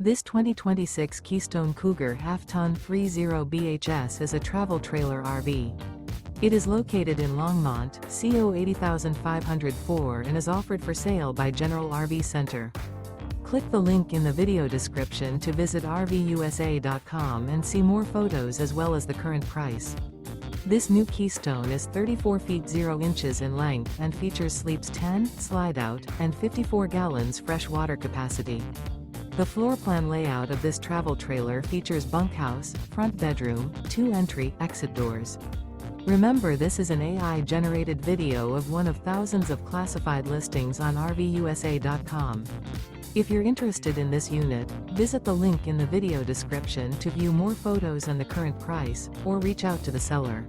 This 2026 Keystone Cougar Half-Ton 30 BHS is a travel trailer RV. It is located in Longmont, CO 80504 and is offered for sale by General RV Center. Click the link in the video description to visit RVUSA.com and see more photos as well as the current price. This new Keystone is 34 feet 0 inches in length and features sleeps 10, slide-out, and 54 gallons fresh water capacity. The floor plan layout of this travel trailer features bunkhouse, front bedroom, 2 entry/exit doors. Remember, this is an AI-generated video of one of thousands of classified listings on RVUSA.com. If you're interested in this unit, visit the link in the video description to view more photos and the current price, or reach out to the seller.